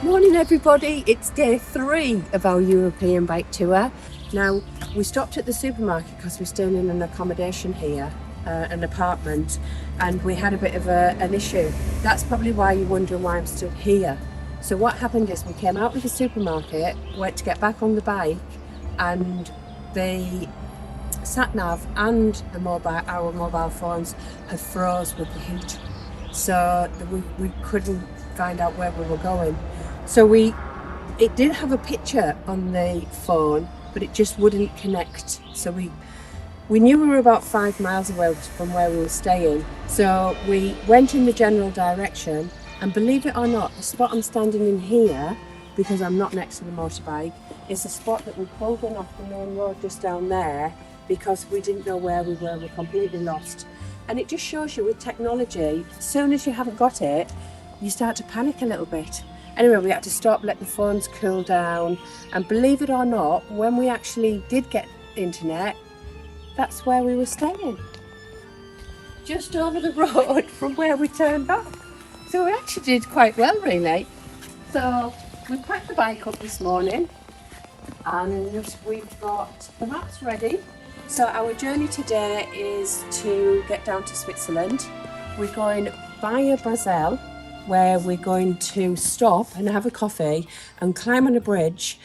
Morning everybody, it's day 3 of our European bike tour. Now we stopped at the supermarket because we're staying in an accommodation here, an apartment, and we had a bit of an issue. That's probably why you're wondering why I'm stood here. So what happened is we came out of the supermarket, went to get back on the bike, and the sat nav and our mobile phones have froze with the heat. So we couldn't find out where we were going. So it did have a picture on the phone, but it just wouldn't connect. So we knew we were about 5 miles away from where we were staying. So we went in the general direction, and believe it or not, the spot I'm standing in here, because I'm not next to the motorbike, is a spot that we pulled in off the main road just down there because we didn't know where we were. We're completely lost. And it just shows you with technology, as soon as you haven't got it, you start to panic a little bit. Anyway, we had to stop, let the phones cool down, and believe it or not, when we actually did get internet, that's where we were staying. Just over the road from where we turned off. So we actually did quite well, really. So we packed the bike up this morning, and we've got the maps ready. So our journey today is to get down to Switzerland. We're going via Basel, where we're going to stop and have a coffee and climb on a bridge,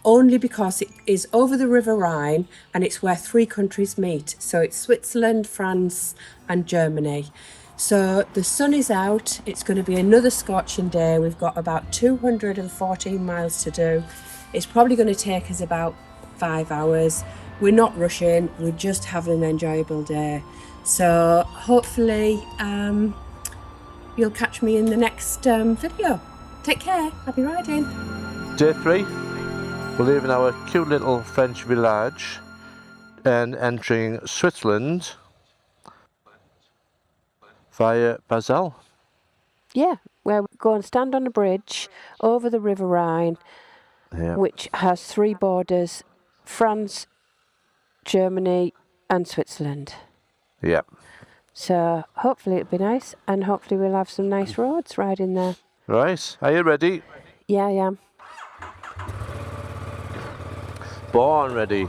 only because it is over the River Rhine and it's where 3 countries meet. So it's Switzerland, France and Germany. So the sun is out, it's going to be another scorching day. We've got about 214 miles to do. It's probably going to take us about 5 hours. We're not rushing, we're just having an enjoyable day. So hopefully you'll catch me in the next video. Take care, happy riding. Day 3, we're leaving our cute little French village and entering Switzerland via Basel. Yeah, where we go and stand on a bridge over the River Rhine, which has 3 borders, France, Germany and Switzerland. Yeah. So hopefully it'll be nice, and hopefully we'll have some nice roads riding there. Right, are you ready? Yeah, I am. Born ready.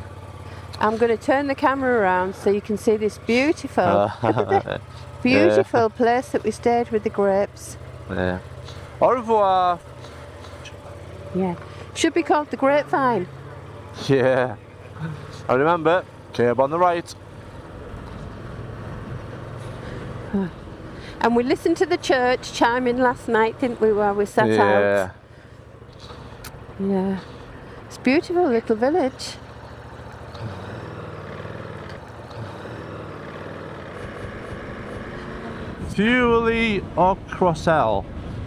I'm going to turn the camera around so you can see this beautiful, beautiful place that we stayed with the grapes. Yeah. Au revoir. Yeah. Should be called the Grapevine. Yeah. And remember, curb on the right. And we listened to the church chime in last night, didn't we, while we sat out? Yeah. It's a beautiful little village. Thuilley or Cruseilles.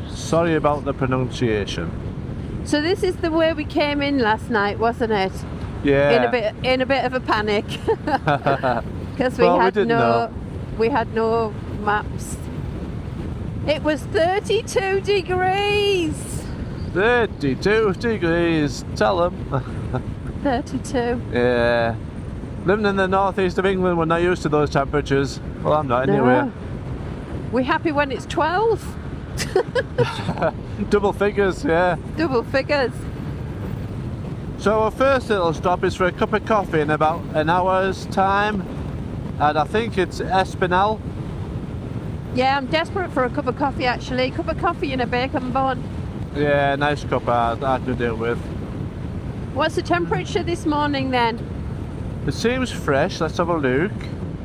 Sorry about the pronunciation. So this is the way we came in last night, wasn't it? Yeah. In a bit of a panic. Because we had no maps. It was 32 degrees. 32 degrees, tell them. 32. Yeah. Living in the northeast of England, we're not used to those temperatures. Well, I'm not anyway. We're happy when it's 12. Double figures, yeah. Double figures. So our first little stop is for a cup of coffee in about an hour's time. And I think it's Epinal. Yeah, I'm desperate for a cup of coffee actually. Cup of coffee and a bacon bun. Yeah, nice cup I could deal with. What's the temperature this morning then? It seems fresh, let's have a look.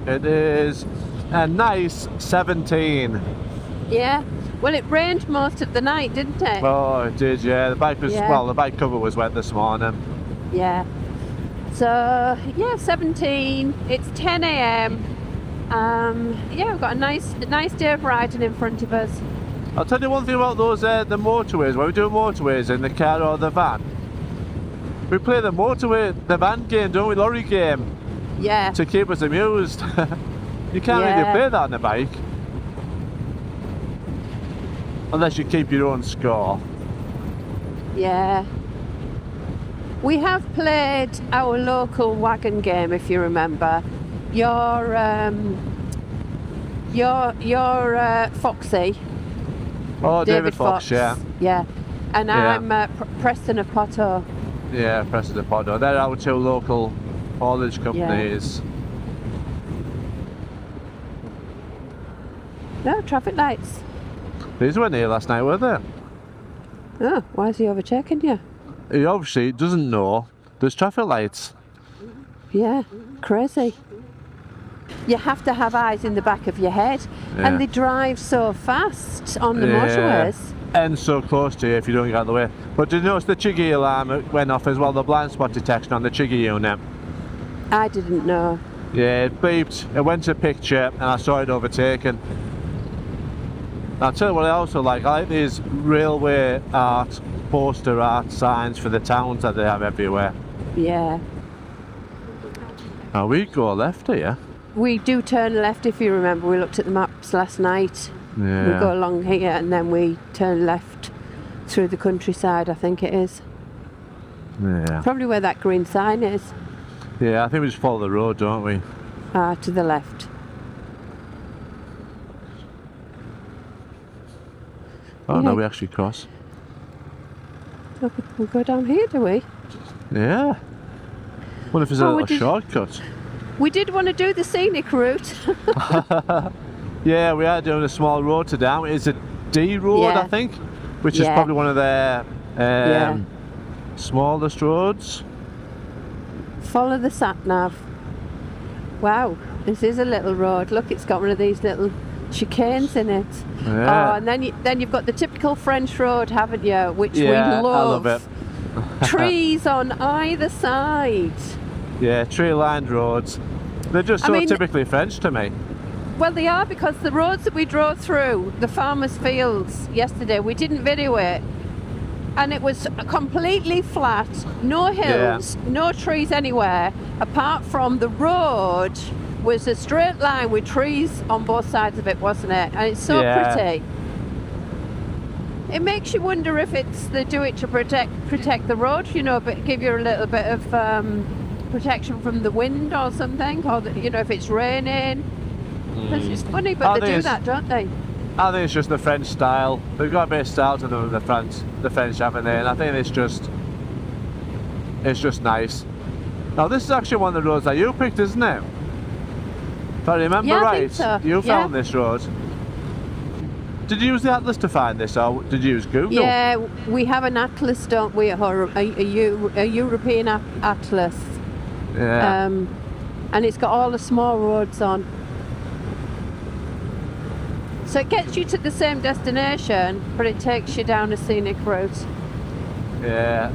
It is a nice 17. Yeah. Well, it rained most of the night, didn't it? Oh, it did, yeah. The bike was, well, the bike cover was wet this morning. Yeah. So, yeah, 17. It's 10 a.m. Yeah, we've got a nice day of riding in front of us. I'll tell you one thing about those, the motorways. When we do motorways in the car or the van, we play the van game, don't we? Lorry Game. Yeah. To keep us amused. You can't really play that on a bike. Unless you keep your own score. Yeah. We have played our local wagon game, if you remember. Your Foxy. Oh, David Fox, yeah. Yeah. And Yeah. I'm Preston of Potto. Yeah, Preston and Potto. They're our two local haulage companies. No, traffic lights. These weren't here last night, were they? Oh, why is he overtaking you? He obviously doesn't know there's traffic lights. Yeah, crazy. You have to have eyes in the back of your head. Yeah. And they drive so fast on the Yeah. motorways. And so close to you if you don't get out of the way. But did you notice the Chiggee alarm went off as well, the blind spot detection on the Chiggee unit? I didn't know. Yeah, it beeped, it went to picture, and I saw it overtaken. I'll tell you what I also like. I like these railway art, poster art signs for the towns that they have everywhere. Yeah. Now we go left here. We do turn left if you remember. We looked at the maps last night. Yeah. We go along here and then we turn left through the countryside, I think it is. Yeah. Probably where that green sign is. Yeah, I think we just follow the road, don't we? To the left. Oh Yeah. no, we actually cross. So we go down here, do we? Yeah. What if there's a Oh, we little did- shortcut? We did want to do the scenic route. Yeah, we are doing a small road to down. It's a D road, Yeah. I think, which is Yeah. probably one of their Yeah. smallest roads. Follow the sat nav. Wow, this is a little road. Look, it's got one of these little chicanes in it. Yeah. Oh, and then you've got the typical French road, haven't you? Which Yeah, we love. I love it. Trees on either side. Yeah, tree-lined roads. They're just I so mean- typically French to me. Well, they are, because the roads that we drove through, the farmers' fields yesterday, we didn't video it. And it was completely flat, no hills, no trees anywhere, apart from the road was a straight line with trees on both sides of it, wasn't it? And it's so Yeah. pretty. It makes you wonder if they do it to protect the road, you know, but give you a little bit of protection from the wind or something, or you know, if it's raining. It's just funny, but I they think do it's- that, don't they? I think it's just the French style. They've got a bit of style to them, the French haven't they? And I think it's just nice. Now this is actually one of the roads that you picked, isn't it? If I remember Yeah, I right, think so. you Yeah. found this road. Did you use the atlas to find this, or did you use Google? Yeah, we have an atlas, don't we? Or a European atlas. Yeah. And it's got all the small roads on. So it gets you to the same destination, but it takes you down a scenic route. Yeah.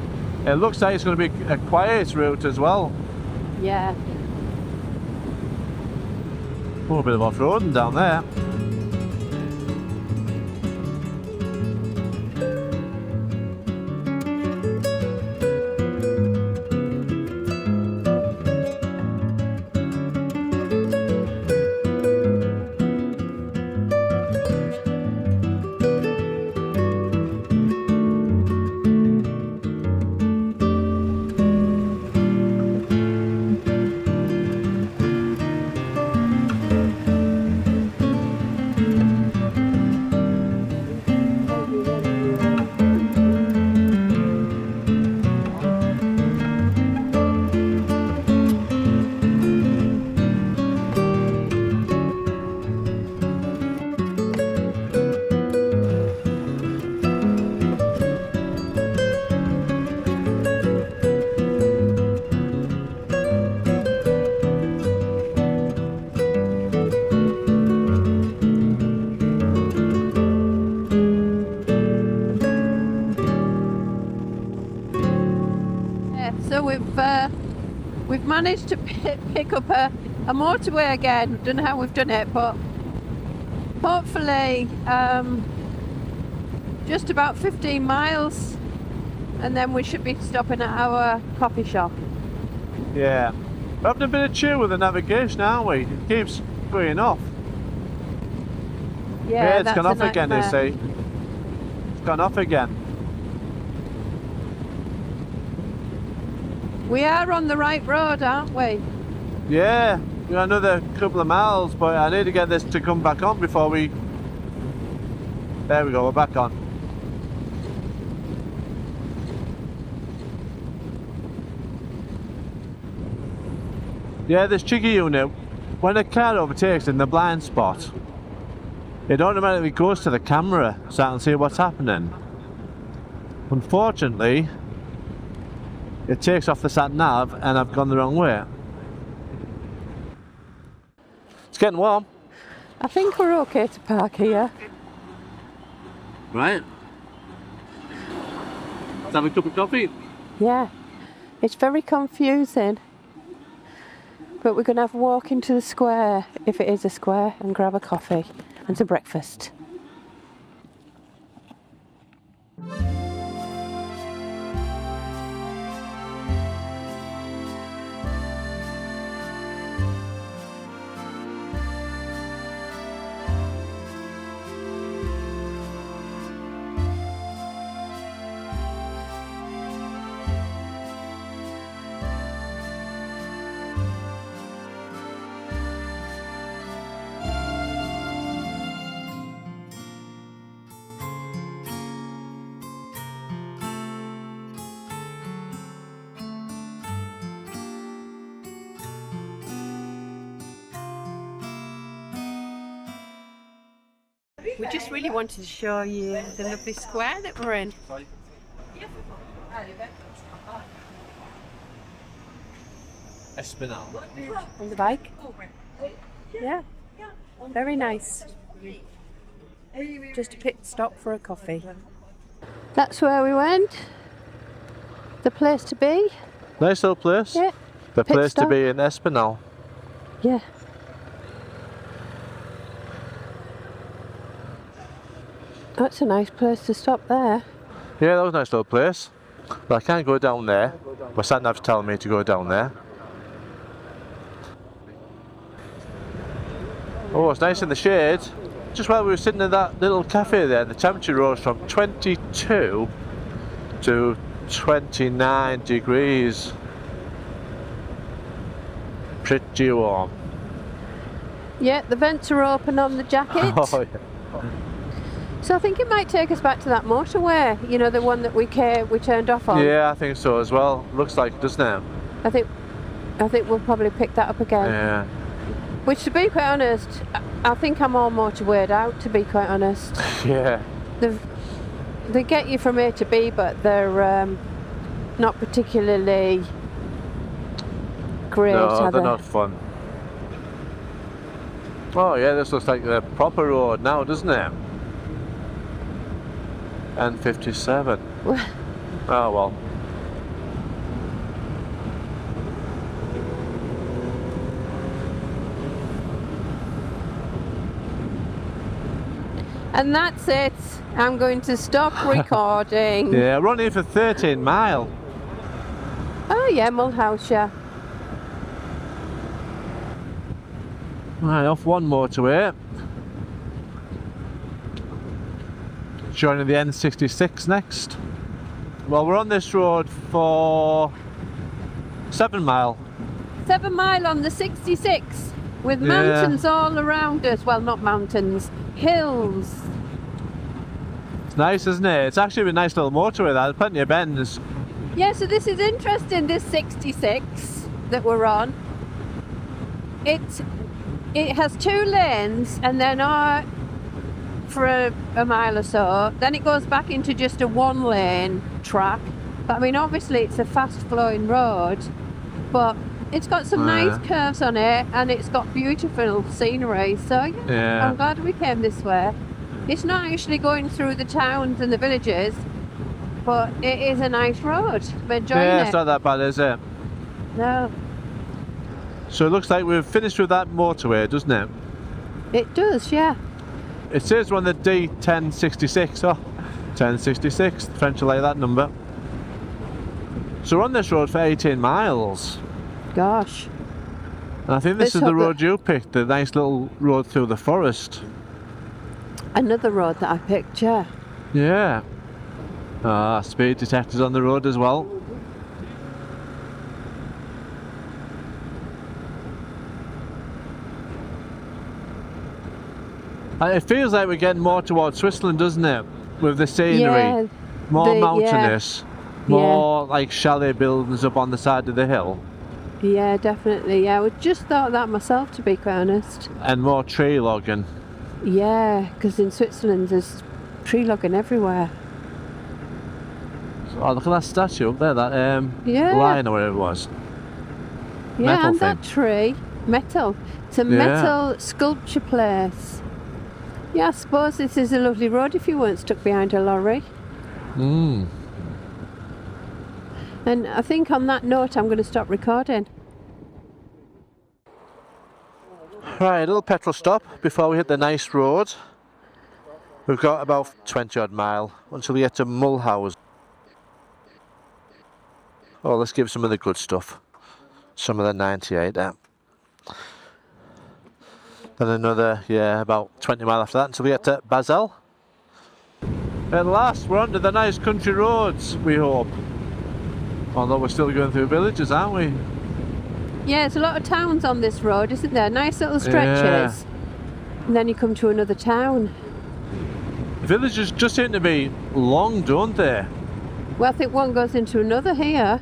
It looks like it's going to be a quiet route as well. Yeah. Oh, a bit of off-roading down there. So we've managed to pick up a motorway again. Don't know how we've done it, but hopefully just about 15 miles, and then we should be stopping at our coffee shop. Yeah. We're having a bit of cheer with the navigation, aren't we? It keeps going off. Yeah, It's that's gone a off again, they nightmare. say. It's gone off again. We are on the right road, aren't we? Yeah, we've got another couple of miles, but I need to get this to come back on before we... There we go, we're back on. Yeah, this Chiggee unit, when a car overtakes in the blind spot, it automatically goes to the camera so I can see what's happening. Unfortunately, it takes off the sat nav and I've gone the wrong way. It's getting warm. I think we're okay to park here. Right. Let's have a cup of coffee. Yeah, it's very confusing. But we're going to have a walk into the square, if it is a square, and grab a coffee and some breakfast. We just really wanted to show you the lovely square that we're in. Epinal. On the bike. Yeah, very nice. Just a pit stop for a coffee. That's where we went. The place to be. Nice little place. Yeah. The Pit place stop. to be in Epinal. Yeah. That's a nice place to stop there. Yeah, that was a nice little place. But I can't go down there. My sat nav's telling me to go down there. Oh, it's nice in the shade. Just while we were sitting in that little cafe there, the temperature rose from 22 to 29 degrees. Pretty warm. Yeah, the vents are open on the jacket. Oh, yeah. So I think it might take us back to that motorway, you know, the one that we turned off on. Yeah, I think so as well. Looks like it, doesn't it? I think we'll probably pick that up again. Yeah. Which, to be quite honest, I think I'm all motorwayed out, to be quite honest. Yeah. They get you from A to B, but they're not particularly great, No, are they're they? not fun. Oh yeah, this looks like the proper road now, doesn't it? N57. Oh well. And that's it. I'm going to stop recording. Yeah, we're on here for 13 mile. Oh yeah, Mullhouse, yeah. Right, off one motorway. Joining the N66 next. Well, we're on this road for 7 mile. 7 mile on the 66 with mountains all around us. Well, not mountains, hills. It's nice, isn't it? It's actually a nice little motorway. There's plenty of bends. Yeah, so this is interesting, this 66 that we're on. It has 2 lanes and then for a mile or so. Then it goes back into just a 1 lane track. But I mean, obviously it's a fast flowing road, but it's got some nice curves on it and it's got beautiful scenery. So yeah, I'm glad we came this way. It's not actually going through the towns and the villages, but it is a nice road. We're enjoying it. Yeah, it's not that bad, is it? No. So it looks like we've finished with that motorway, doesn't it? It does, yeah. It says we're on the D1066. Oh, 1066. The French will like that number. So we're on this road for 18 miles. Gosh. And I think this is the road you picked, the nice little road through the forest. Another road that I picked, yeah. Yeah. Ah, speed detectors on the road as well. And it feels like we're getting more towards Switzerland, doesn't it? With the scenery. Yeah, more mountainous. More like chalet buildings up on the side of the hill. Yeah, definitely. Yeah, I just thought that myself, to be quite honest. And more tree logging. Yeah, because in Switzerland there's tree logging everywhere. Oh, look at that statue up there, that Yeah. lion or whatever it was. Yeah, Metal and thing. that tree. Metal. It's a Yeah. metal sculpture place. Yeah, I suppose this is a lovely road if you weren't stuck behind a lorry. Mm. And I think on that note I'm going to stop recording. Right, a little petrol stop before we hit the nice road. We've got about 20 odd mile until we get to Mullhouse. Oh, let's give some of the good stuff. Some of the 98 there. Then another, yeah, about 20 mile after that until we get to Basel. At last, we're onto the nice country roads, we hope. Although we're still going through villages, aren't we? Yeah, there's a lot of towns on this road, isn't there? Nice little stretches. Yeah. And then you come to another town. The villages just seem to be long, don't they? Well, I think one goes into another here.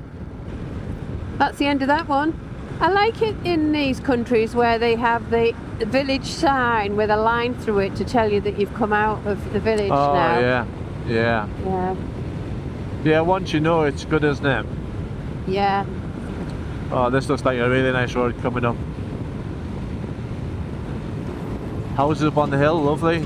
That's the end of that one. I like it in these countries where they have the village sign with a line through it to tell you that you've come out of the village Oh, now. yeah. Yeah. Yeah, once you know it's good, isn't it? Yeah. Oh, this looks like a really nice road coming up. Houses up on the hill, lovely.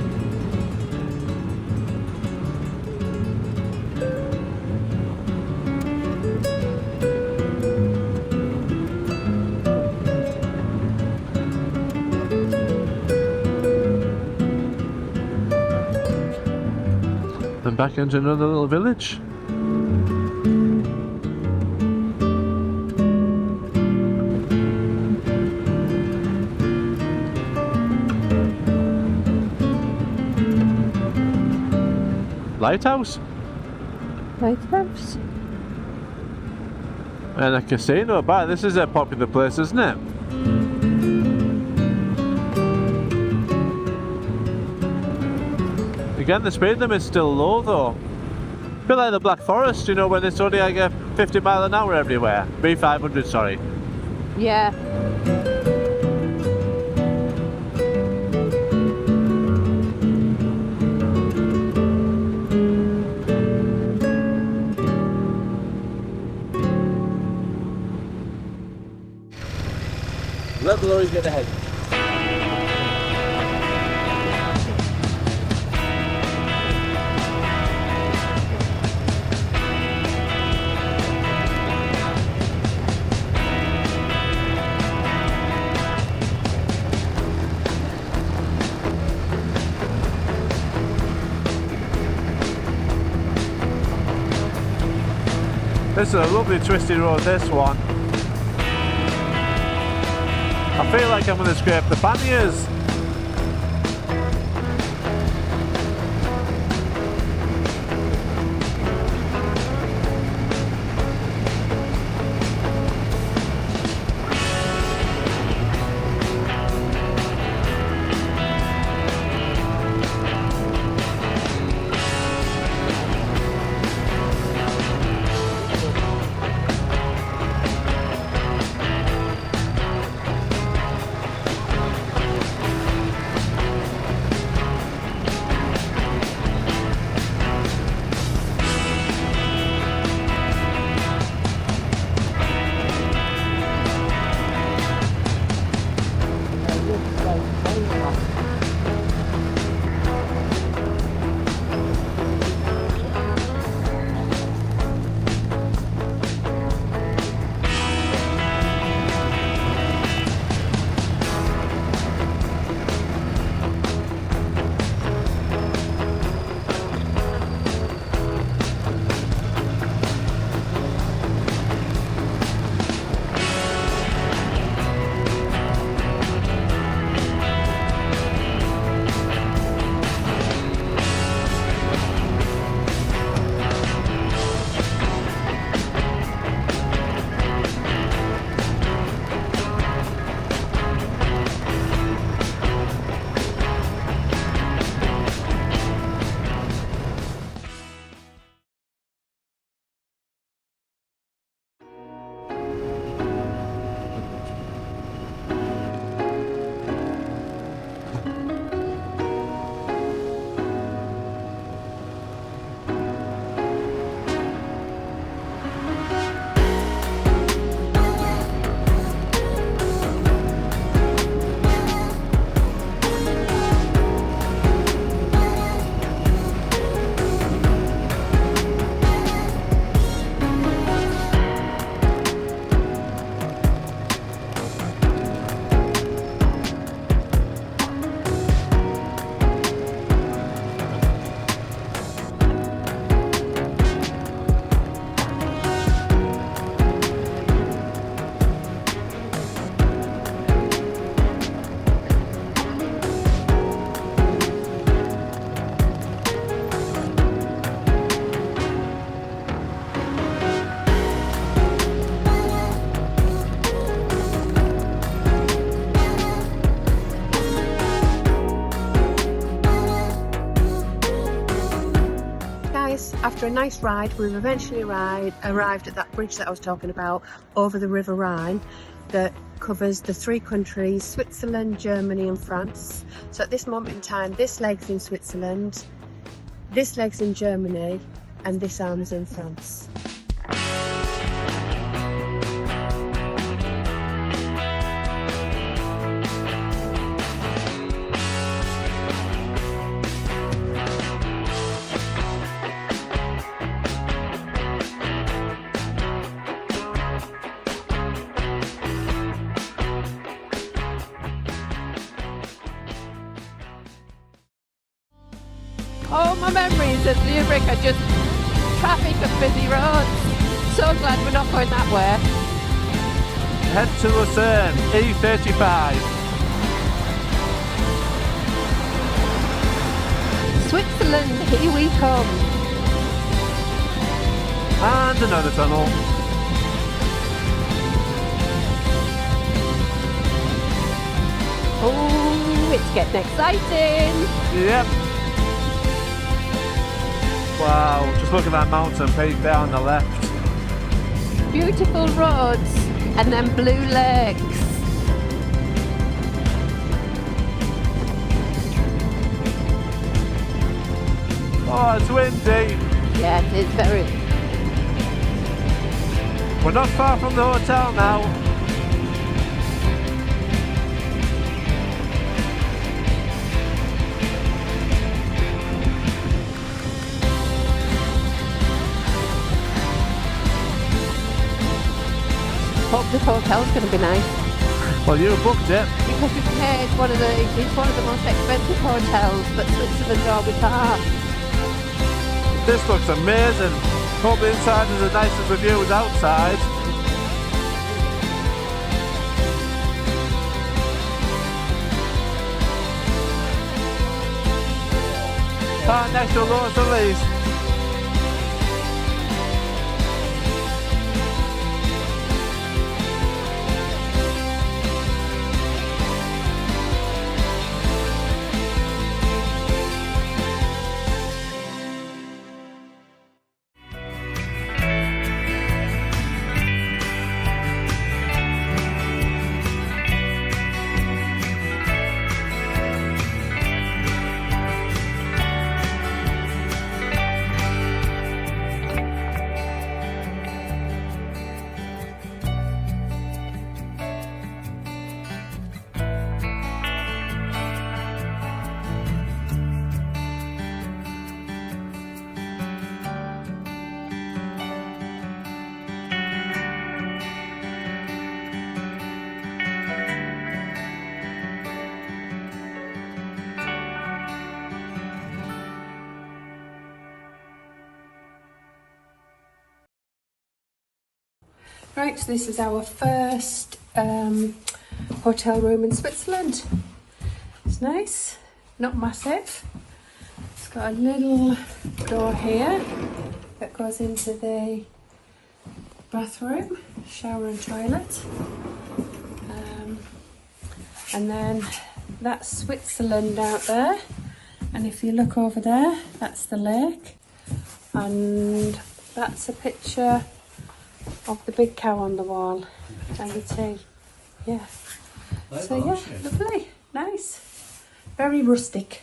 And back into another little village. Lighthouse Lighthouse. and a casino. But this is a popular place, isn't it? Again, the speed limit's still low though. A bit like the Black Forest, you know, when it's only like a 50 mile an hour everywhere. B500, sorry. Yeah. Let the lorries get ahead. This is a lovely twisty road, this one. I feel like I'm going to scrape the panniers. after a nice ride, we've eventually arrived at that bridge that I was talking about over the River Rhine that covers the 3 countries, Switzerland, Germany and France. So at this moment in time, this leg's in Switzerland, this leg's in Germany and this arm's in France. Oh, my memories of Zurich are just traffic and busy roads. So glad we're not going that way. Head to Lucerne, E35. Switzerland, here we come. And another tunnel. Oh, it's getting exciting. Yep. Wow, just look at that mountain peak there on the left. Beautiful roads and then blue lakes. Oh, it's windy. Yeah, it is very. We're not far from the hotel now. Hope this hotel's going to be nice. Well, you booked it. Because it's one of the most expensive hotels, but Switzerland's always are. This looks amazing. Hope the inside is as nice as the view is outside. Parc next to Vezelise. Right, so this is our first hotel room in Switzerland. It's nice, not massive. It's got a little door here that goes into the bathroom, shower and toilet. And then that's Switzerland out there. And if you look over there, that's the lake. And that's a picture of the big cow on the wall and the tea. Yeah. So yeah, lovely, nice, very rustic.